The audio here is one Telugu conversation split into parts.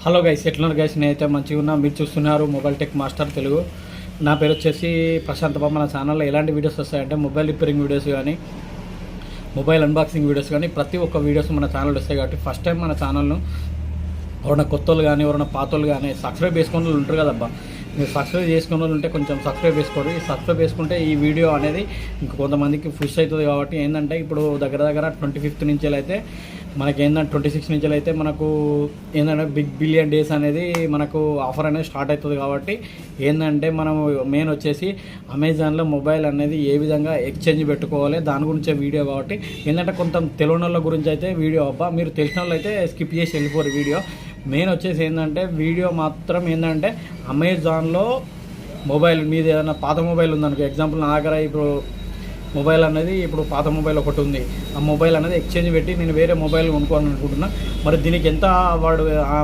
హలో గైస్, ఎట్లున్నారు గైస్? నేనైతే మంచిగా ఉన్నా. మీరు చూస్తున్నారు మొబైల్ టెక్ మాస్టర్ తెలుగు. నా పేరు వచ్చేసి ప్రశాంత్ బాబు. మన ఛానల్లో ఎలాంటి వీడియోస్ వస్తాయంటే మొబైల్ రిపేరింగ్ వీడియోస్ కానీ, మొబైల్ అన్బాక్సింగ్ వీడియోస్ కానీ ప్రతి ఒక్క వీడియోస్ మన ఛానల్ వస్తాయి. కాబట్టి ఫస్ట్ టైం మన ఛానల్ను ఎవరైనా కొత్త వాళ్ళు కానీ ఎవరైనా పాత వాళ్ళు కానీ సబ్స్క్రైబ్ చేసుకున్న వాళ్ళు ఉంటారు కదబ్బా. మీరు సబ్స్క్రైబ్ చేసుకున్న వాళ్ళు ఉంటే కొంచెం సబ్స్క్రైబ్ చేసుకోండి. సబ్స్క్రైబ్ చేసుకుంటే ఈ వీడియో అనేది ఇంక కొంతమందికి పుష్ అవుతుంది. కాబట్టి ఏంటంటే ఇప్పుడు దగ్గర 25th నుంచి అయితే మనకి ఏంటంటే 26 నుంచి అయితే మనకు ఏంటంటే బిగ్ బిలియన్ డేస్ అనేది మనకు ఆఫర్ అనేది స్టార్ట్ అవుతుంది. కాబట్టి ఏంటంటే మనం మెయిన్ వచ్చేసి అమెజాన్లో మొబైల్ అనేది ఏ విధంగా ఎక్స్చేంజ్ పెట్టుకోవాలి దాని గురించే వీడియో. కాబట్టి ఏంటంటే కొంత తెలియని వాళ్ళ గురించి అయితే వీడియో అబ్బా. మీరు తెలిసిన వాళ్ళు అయితే స్కిప్ చేసి వెళ్ళిపోరు వీడియో. మెయిన్ వచ్చేసి ఏంటంటే వీడియో మాత్రం ఏంటంటే అమెజాన్లో మొబైల్ మీద ఏదైనా పాత మొబైల్ ఉందనుకో, ఎగ్జాంపుల్ నా దగ్గర ఇప్పుడు మొబైల్ అనేది ఇప్పుడు పాత మొబైల్ ఒకటి ఉంది. ఆ మొబైల్ అనేది ఎక్స్చేంజ్ పెట్టి నేను వేరే మొబైల్ కొనుక్కోవాలని అనుకుంటున్నా. మరి దీనికి ఎంత వాడు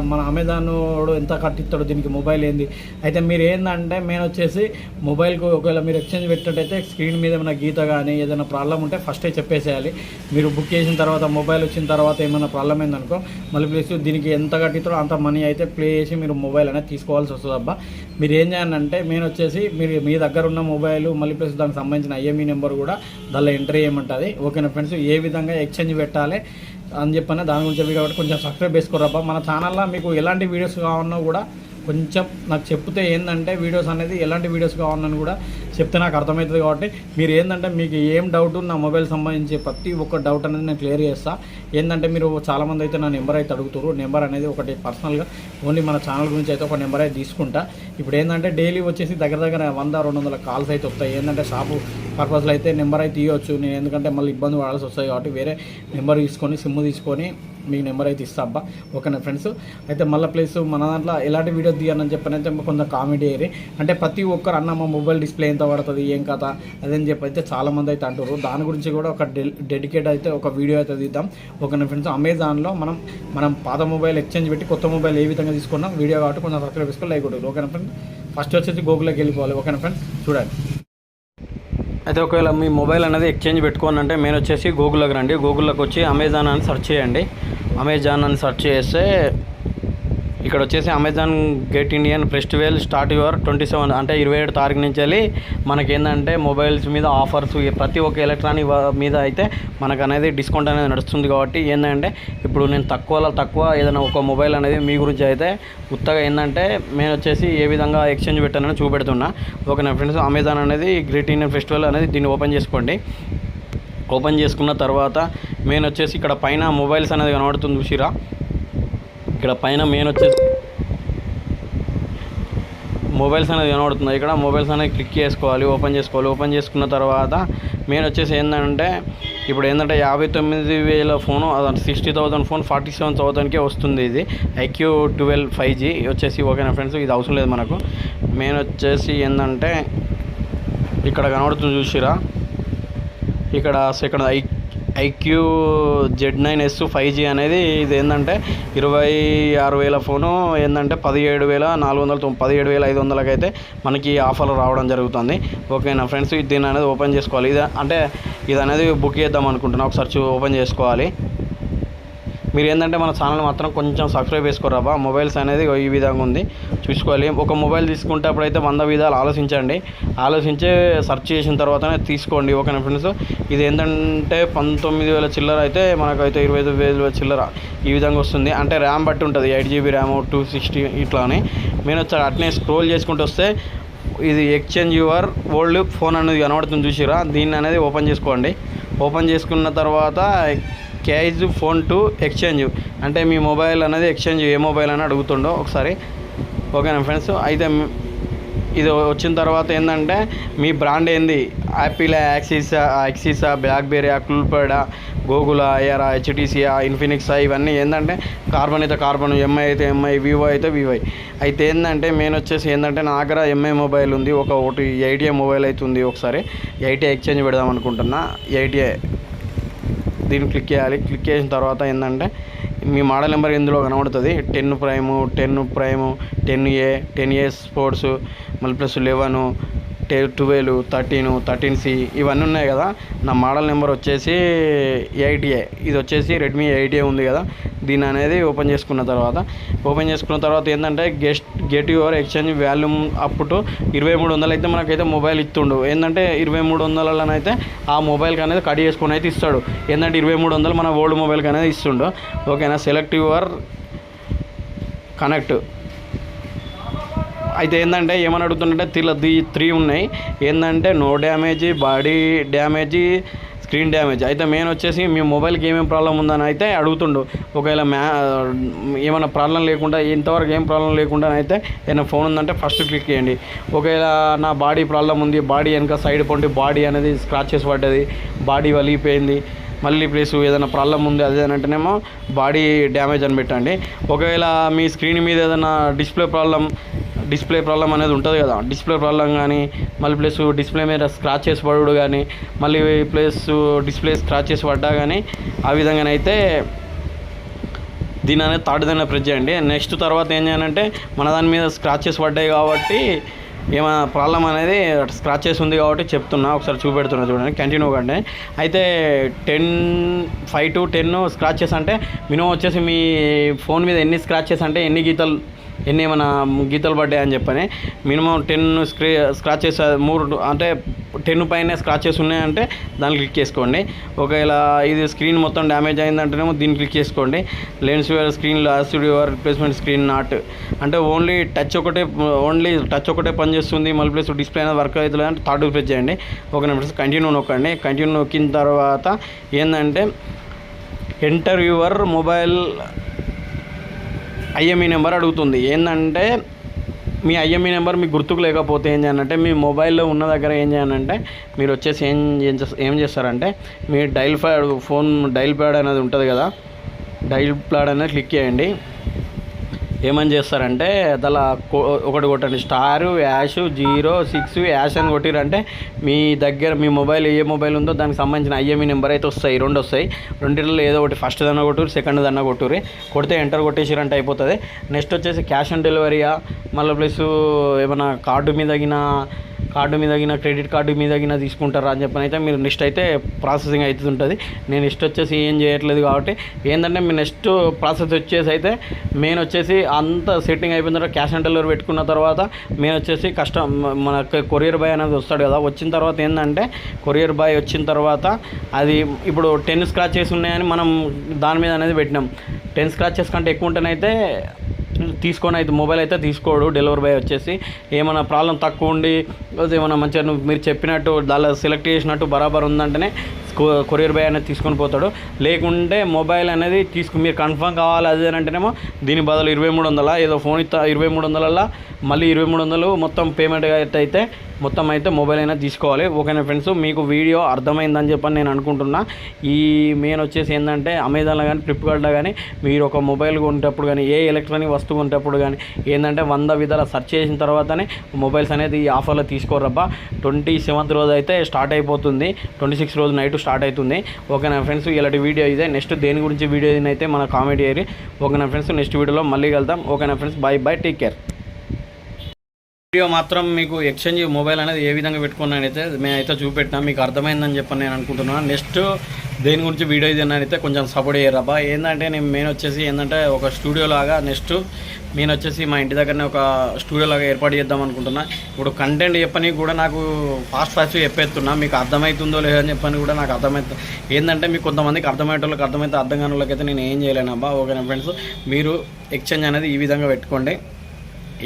మన అమెజాన్ వాడు ఎంత కట్టిస్తాడు దీనికి మొబైల్ ఏంది? అయితే మీరు ఏంటంటే మెయిన్ వచ్చేసి మొబైల్కి ఒకవేళ మీరు ఎక్స్చేంజ్ పెట్టినట్టయితే స్క్రీన్ మీద ఏమైనా గీత కానీ ఏదైనా ప్రాబ్లం ఉంటే ఫస్టే చెప్పేసేయాలి. మీరు బుక్ చేసిన తర్వాత మొబైల్ వచ్చిన తర్వాత ఏమైనా ప్రాబ్లం అయిందనుకో మళ్ళీ ప్లీజ్ దీనికి ఎంత కట్టిస్తాడో అంత మనీ అయితే ప్లే చేసి మీరు మొబైల్ అనేది తీసుకోవాల్సి వస్తుంది అబ్బా. మీరు ఏం చేయాలంటే మెయిన్ వచ్చేసి మీరు మీ దగ్గర ఉన్న మొబైల్ మళ్ళీ ప్లస్ దానికి సంబంధించిన ఐఎంఈ నెంబర్ కూడా దానిలో ఎంట్రీ చేయమంటుంది. ఓకేనా ఫ్రెండ్స్, ఏ విధంగా ఎక్స్చేంజ్ పెట్టాలి అని చెప్పిన దాని గురించి వీడియో కాబట్టి కొంచెం సబ్స్క్రైబ్ చేసుకోరబ్బా. మన ఛానల్లో మీకు ఎలాంటి వీడియోస్ కావాలన్నా కూడా కొంచెం నాకు చెప్తే ఏంటంటే వీడియోస్ అనేది ఎలాంటి వీడియోస్ కావాలని కూడా చెప్తే నాకు అర్థమవుతుంది. కాబట్టి మీరు ఏంటంటే మీకు ఏం డౌట్ నా మొబైల్ సంబంధించి ప్రతి ఒక్క డౌట్ అనేది నేను క్లియర్ చేస్తాను. ఏంటంటే మీరు చాలామంది అయితే నా నెంబర్ అయితే అడుగుతారు. నెంబర్ అనేది ఒకటి పర్సనల్గా ఓన్లీ మన ఛానల్ గురించి అయితే ఒక నెంబర్ అయితే తీసుకుంటా. ఇప్పుడు ఏంటంటే డైలీ వచ్చేసి దగ్గర 100-200 కాల్స్ అయితే వస్తాయి. ఏంటంటే షాపు పర్పస్లో అయితే నెంబర్ అయితే ఇవ్వచ్చు నేను, ఎందుకంటే మళ్ళీ ఇబ్బంది పడాల్సి వస్తాయి. కాబట్టి వేరే నెంబర్ తీసుకొని సిమ్ తీసుకొని మీకు నెంబర్ అయితే ఇస్తా అబ్బా. ఓకేనా ఫ్రెండ్స్, అయితే మళ్ళీ ప్లేస్ మన దాంట్లో ఎలాంటి వీడియో తీయాలని చెప్పనైతే కొంత కామెడీ అయ్యి అంటే ప్రతి ఒక్కరు అన్న మా మొబైల్ డిస్ప్లే ఎంత పడుతుంది ఏం కథ అదని చెప్పి అయితే చాలామంది అయితే అంటారు. దాని గురించి కూడా ఒక డెడికేట్ అయితే ఒక వీడియో అయితే తీద్దాం. ఓకేనా ఫ్రెండ్స్, అమెజాన్లో మనం పాత మొబైల్ ఎక్స్చేంజ్ పెట్టి కొత్త మొబైల్ ఏ విధంగా తీసుకున్నాం వీడియో కాబట్టి కొంచెం సబ్స్క్రైబ్ చేసుకొని లైక్ కొట్టారు. ఓకేనా ఫ్రెండ్స్, ఫస్ట్ వచ్చేసి గూగుల్లోకి వెళ్ళిపోవాలి. ఓకేనా ఫ్రెండ్స్, చూడండి. అయితే ఒకవేళ మీ మొబైల్ అనేది ఎక్స్చేంజ్ పెట్టుకోనంటే మెయిన్ వచ్చేసి గూగుల్లోకి రండి. గూగుల్లోకి వచ్చి అమెజాన్ అని సెర్చ్ చేయండి. అమెజాన్ అని సెర్చ్ చేస్తే ఇక్కడ వచ్చేసి Amazon get Indian festival start your 27 అంటే 27 తారీఖు నుంచి వెళ్ళి మనకేంటంటే మొబైల్స్ మీద ఆఫర్స్ ప్రతి ఒక్క ఎలక్ట్రానిక్ మీద అయితే మనకు అనేది డిస్కౌంట్ అనేది నడుస్తుంది. కాబట్టి ఏంటంటే ఇప్పుడు నేను తక్కువ ఏదైనా ఒక మొబైల్ అనేది మీ గురించి అయితే ఉత్తగా ఏంటంటే నేను వచ్చేసి ఏ విధంగా ఎక్స్చేంజ్ పెట్టానని చూపెడుతున్నా. ఓకేనా ఫ్రెండ్స్, అమెజాన్ అనేది గ్రేట్ ఇండియన్ ఫెస్టివల్ అనేది దీన్ని ఓపెన్ చేసుకోండి. ఓపెన్ చేసుకున్న తర్వాత మెయిన్ వచ్చేసి ఇక్కడ పైన మొబైల్స్ అనేది కనబడుతుంది చూసిరా. ఇక్కడ పైన మెయిన్ వచ్చేసి మొబైల్స్ అనేది కనబడుతుంది. ఇక్కడ మొబైల్స్ అనేది క్లిక్ చేసుకోవాలి, ఓపెన్ చేసుకోవాలి. ఓపెన్ చేసుకున్న తర్వాత మెయిన్ వచ్చేసి ఏంటంటే ఇప్పుడు ఏంటంటే 59,000 ఫోను 60,000 ఫోన్ 47,000కే వస్తుంది. ఇది IQ12 5G వచ్చేసి. ఓకేనా ఫ్రెండ్స్, ఇది అవసరం లేదు మనకు. మెయిన్ వచ్చేసి ఏంటంటే ఇక్కడ కనబడుతుంది చూసిరా. ఇక్కడ సెకండ్ IQ-Z9S 5G అనేది ఇది ఏంటంటే 26,000 ఫోను ఏంటంటే 17,500కి అయితే మనకి ఆఫర్లు రావడం జరుగుతుంది. ఓకేనా ఫ్రెండ్స్, దీన్ని అనేది ఓపెన్ చేసుకోవాలి. ఇది అనేది బుక్ చేద్దాం అనుకుంటున్నా. ఒకసారి ఓపెన్ చేసుకోవాలి. మీరు ఏంటంటే మన ఛానల్ మాత్రం కొంచెం సబ్స్క్రైబ్ చేసుకోరాబా. మొబైల్స్ అనేది ఈ విధంగా ఉంది చూసుకోవాలి. ఒక మొబైల్ తీసుకుంటప్పుడు అయితే 100 విధాలు ఆలోచించే సెర్చ్ చేసిన తర్వాతనే తీసుకోండి. ఓకేనా ఫ్రెండ్స్, ఇది ఏంటంటే 19,000 చిల్లర అయితే మనకైతే 25,000 చిల్లర ఈ విధంగా వస్తుంది. అంటే ర్యామ్ బట్టి ఉంటుంది, 8GB ర్యామ్ 260 ఇట్లా అని. నేను వచ్చి అట్నే స్క్రోల్ చేసుకుంటూ వస్తే ఇది ఎక్స్చేంజ్ యువర్ ఓల్డ్ ఫోన్ అనేది కనబడుతుంది చూసిరా. దీన్ని అనేది ఓపెన్ చేసుకోండి. ఓపెన్ చేసుకున్న తర్వాత క్యాజ్ ఫోన్ టు ఎక్స్చేంజ్ అంటే మీ మొబైల్ అనేది ఎక్స్చేంజ్ ఏ మొబైల్ అని అడుగుతుండో ఒకసారి. ఓకేనా ఫ్రెండ్స్, అయితే ఇది వచ్చిన తర్వాత ఏంటంటే మీ బ్రాండ్ ఏంది, యాపిల్, యాక్సిసా, బ్లాక్బెర్రీ, కూల్పాడా, గూగులా, ఏరా, HTCయా, ఇన్ఫినిక్సా, ఇవన్నీ ఏంటంటే కార్బన్ అయితే కార్బన్, ఎంఐ అయితే ఎంఐ, వివో అయితే వివై. అయితే ఏంటంటే మెయిన్ వచ్చేసి ఏంటంటే నా దగ్గర ఎంఐ మొబైల్ ఉంది, ఒకటి 8A మొబైల్ అయితే ఉంది. ఒకసారి 8A ఎక్స్చేంజ్ పెడదాం అనుకుంటున్నా. 8A దీన్ని క్లిక్ చేయాలి. క్లిక్ చేసిన తర్వాత ఏంటంటే మీ మోడల్ నెంబర్ ఇందులో కనబడుతుంది. 10 ప్రైమ్, 10A, 10A స్పోర్ట్స్, మళ్ళీ ప్లస్ 11, 12, 13, 13C ఇవన్నీ ఉన్నాయి కదా. నా మోడల్ నెంబర్ వచ్చేసి 8A. ఇది వచ్చేసి రెడ్మీ 8A ఉంది కదా. దీని అనేది ఓపెన్ చేసుకున్న తర్వాత ఏంటంటే get your exchange volume up to 2300 అయితే మనకైతే మొబైల్ ఇస్తుండు. ఏంటంటే 2300 అయితే ఆ మొబైల్కి అనేది కట్ చేసుకొని అయితే ఇస్తాడు. ఏంటంటే 2300 మన ఓల్డ్ మొబైల్కి అనేది ఇస్తుండు. ఓకేనా. సెలెక్ట్ యువర్ కనెక్ట్ అయితే ఏంటంటే ఏమని అడుగుతుందంటే 3 ఉన్నాయి. ఏంటంటే no damage, body damage, screen damage. అయితే మెయిన్ వచ్చేసి మీ మొబైల్కి ఏమేమి ప్రాబ్లం ఉందని అయితే అడుగుతుండు. ఒకవేళ ఏమైనా ప్రాబ్లం లేకుండా, ఇంతవరకు ఏం ప్రాబ్లం లేకుండా అయితే ఏదైనా ఫోన్ ఉందంటే ఫస్ట్ క్లిక్ చేయండి. ఒకవేళ నా బాడీ ప్రాబ్లం ఉంది, బాడీ వెనక సైడ్ పొంటి బాడీ అనేది స్క్రాచెస్ పడ్డది, బాడీ వలిగిపోయింది, మళ్ళీ ప్లేస్ ఏదైనా ప్రాబ్లం ఉంది అది అని అంటేనేమో బాడీ డ్యామేజ్ అని పెట్టండి. ఒకవేళ మీ స్క్రీన్ మీద ఏదైనా డిస్ప్లే ప్రాబ్లం అనేది ఉంటుంది కదా. డిస్ప్లే ప్రాబ్లం కానీ, మళ్ళీ ప్లస్ డిస్ప్లే మీద స్క్రాచెస్ పడుడు కానీ, మళ్ళీ ప్లస్ డిస్ప్లే స్క్రాచెస్ పడ్డా కానీ ఆ విధంగానైతే దీని అనేది థర్డ్ దాన్ని ప్రెస్ చేయండి. నెక్స్ట్ తర్వాత ఏం చేయాలంటే మన దాని మీద స్క్రాచెస్ పడ్డాయి కాబట్టి ఏమైనా ప్రాబ్లం అనేది స్క్రాచెస్ ఉంది కాబట్టి చెప్తున్నా, ఒకసారి చూపెడుతున్నా చూడండి. కంటిన్యూ కండి. అయితే 5 to 10 స్క్రాచెస్ అంటే మినిమం వచ్చేసి మీ ఫోన్ మీద ఎన్ని స్క్రాచెస్ అంటే ఎన్ని ఏమైనా గీతలు పడ్డాయి అని చెప్పని మినిమం 10 స్క్రాచెస్ 3 అంటే 10 పైన స్క్రాచెస్ ఉన్నాయంటే దాన్ని క్లిక్ చేసుకోండి. ఒకవేళ ఇది స్క్రీన్ మొత్తం డ్యామేజ్ అయిందంటేనేమో దీన్ని క్లిక్ చేసుకోండి. Lens your screen lost your replacement screen not అంటే ఓన్లీ టచ్ ఒకటే పనిచేస్తుంది, మళ్ళీ ప్లస్ డిస్ప్లే అనేది వర్క్ అవుతుంది అంటే థర్డ్ ప్రెస్ చేయండి. ఓకే ప్లస్ కంటిన్యూ నొక్కండి. కంటిన్యూ నొక్కిన తర్వాత ఏంటంటే enter your mobile IME number అడుగుతుంది. ఏంటంటే మీ IME నెంబర్ మీకు గుర్తుకు లేకపోతే ఏం చేయాలంటే మీ మొబైల్లో ఉన్న దగ్గర ఏం చేయాలంటే మీరు వచ్చేసి ఏం చేస్తారంటే మీ ఫోన్ డైల్ ప్యాడ్ అనేది ఉంటుంది కదా, డైల్ ప్యాడ్ అనేది క్లిక్ చేయండి. ఏమని చేస్తారంటే అలా ఒకటి కొట్టండి, *#006# అని కొట్టిరంటే మీ దగ్గర మీ మొబైల్ ఏ మొబైల్ ఉందో దానికి సంబంధించిన IME నెంబర్ అయితే వస్తాయి. 2 వస్తాయి. రెండింటిలో ఏదో ఒకటి ఫస్ట్ దన్న కొట్టురు, సెకండ్ దన్న కొట్టురు. కొడితే ఎంటర్ కొట్టేసిరంటే అయిపోతుంది. నెక్స్ట్ వచ్చేసి క్యాష్ ఆన్ డెలివరీయా, మళ్ళీ ప్లస్ ఏమైనా కార్డు మీద క్రెడిట్ కార్డు మీద తీసుకుంటారా అని చెప్పని అయితే మీరు నెక్స్ట్ అయితే ప్రాసెసింగ్ అవుతుంటుంది. నేను నెక్స్ట్ వచ్చేసి ఏం చేయట్లేదు కాబట్టి ఏంటంటే మీ నెక్స్ట్ ప్రాసెస్ వచ్చేసి అయితే మెయిన్ వచ్చేసి అంత సెట్టింగ్ అయిపోయిన తర్వాత క్యాష్ ఆన్ డెలివరీ పెట్టుకున్న తర్వాత మెయిన్ వచ్చేసి మన కొరియర్ బాయ్ అనేది వస్తాడు కదా. వచ్చిన తర్వాత ఏంటంటే కొరియర్ బాయ్ వచ్చిన తర్వాత అది ఇప్పుడు 10 స్క్రాచెస్ ఉన్నాయని మనం దాని మీద అనేది పెట్టినాం. 10 స్క్రాచెస్ కంటే ఎక్కువ ఉంటేనైతే తీసుకొని అయితే మొబైల్ అయితే తీసుకోడు డెలివరీ బాయ్ వచ్చేసి. ఏమైనా ప్రాబ్లం తక్కువ ఉండి ఏమైనా మంచిగా మీరు చెప్పినట్టు దానిలో సెలెక్ట్ చేసినట్టు బరాబర్ ఉందంటేనే కొరియర్ బాయ్ అనేది తీసుకొని పోతాడు. లేకుంటే మొబైల్ అనేది మీరు కన్ఫర్మ్ కావాలి అది అని అంటేనేమో దీని బదులు 2300 ఏదో ఫోన్ ఇస్తా 2300 మళ్ళీ 2300 మొత్తం పేమెంట్ అయితే మొత్తం అయితే మొబైల్ అయినా తీసుకోవాలి. ఓకేనా ఫ్రెండ్స్, మీకు వీడియో అర్థమైందని చెప్పని నేను అనుకుంటున్నా. ఈ మెయిన్ వచ్చేసి ఏంటంటే అమెజాన్లో కానీ ఫ్లిప్కార్ట్లో కానీ మీరు ఒక మొబైల్ కొనేటప్పుడు కానీ ఏ ఎలక్ట్రానిక్ వస్తువు కొనేటప్పుడు కానీ ఏంటంటే 100 విధాల సెర్చ్ చేసిన తర్వాతనే మొబైల్స్ అనేది ఈ ఆఫర్లో తీసుకోరబ్బా. 27th రోజు అయితే స్టార్ట్ అయిపోతుంది, 26 రోజు నైట్ స్టార్ట్ అవుతుంది. ఓకేనా ఫ్రెండ్స్, ఇలాంటి వీడియో ఇదే. నెక్స్ట్ దేని గురించి వీడియో అయితే మన కామెంట్ చేయరు. ఓకేనా ఫ్రెండ్స్, నెక్స్ట్ వీడియోలో మళ్ళీ వెళ్తాం. ఓకేనా friends, bye take care. Video మాత్రం మీకు ఎక్స్చేంజ్ మొబైల్ అనేది ఏ విధంగా పెట్టుకున్నానైతే మేమైతే చూపెట్టినా, మీకు అర్థమైందని చెప్పని నేను అనుకుంటున్నాను. నెక్స్ట్ దేని గురించి వీడియో ఇది అయితే కొంచెం సపోర్ట్ చేయరబ్బా. ఏంటంటే నేను మెయిన్ వచ్చేసి ఏంటంటే ఒక స్టూడియో లాగా నెక్స్ట్ నేను వచ్చేసి మా ఇంటి దగ్గరనే ఒక స్టూడియో లాగా ఏర్పాటు చేద్దాం అనుకుంటున్నా. ఇప్పుడు కంటెంట్ చెప్పని కూడా నాకు ఫాస్ట్ చెప్పేస్తున్నా, మీకు అర్థమవుతుందో లేదో అని చెప్పని కూడా నాకు అర్థమవుతుంది. ఏంటంటే మీకు కొంతమందికి అర్థమయ్యేటోళ్ళకి అర్థమైతే, అర్థం కాని వాళ్ళకైతే నేను ఏం చేయలేనబ్బా. ఓకేనా ఫ్రెండ్స్, మీరు ఎక్స్చేంజ్ అనేది ఈ విధంగా పెట్టుకోండి.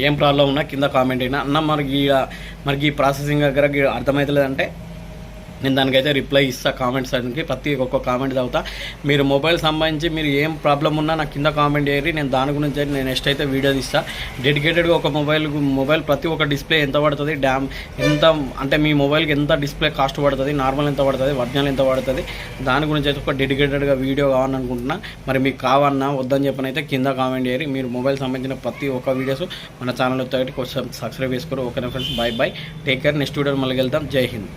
ఏం ప్రాబ్లం ఉన్నా కింద కామెంట్ అయినా అన్న మనకి ఈ ప్రాసెసింగ్ దగ్గర అర్థమవుతలేదంటే నేను దానికైతే రిప్లై ఇస్తా. కామెంట్స్ అనేది ప్రతి ఒక్క కామెంట్ చదువుతా. మీరు మొబైల్ సంబంధించి మీరు ఏం ప్రాబ్లం ఉన్నా నాకు కింద కామెంట్ చేయరి, నేను దాని గురించి నేను నెక్స్ట్ అయితే వీడియో తీస్తా. డెడికేటెడ్గా ఒక మొబైల్ ప్రతి ఒక్క డిస్ప్లే ఎంత పడుతుంది, ఎంత అంటే మీ మొబైల్కి ఎంత డిస్ప్లే కాస్ట్ పడుతుంది, నార్మల్ ఎంత పడుతుంది, ఒరిజినల్ ఎంత పడుతుంది, దాని గురించి అయితే ఒక డెడికేటెడ్గా వీడియో కావాలని అనుకుంటున్నా. మరి మీకు కావన్నా వద్దని చెప్పని అయితే కింద కామెంట్ చేయరి. మీరు మొబైల్ సంబంధించిన ప్రతి ఒక్క వీడియోస్ మన ఛానల్ వచ్చి కొంచెం సబ్స్క్రైబ్ చేసుకోరు. ఓకేనా friends, bye take care. Next video మళ్ళీ వెళ్తాం. జై హింద్.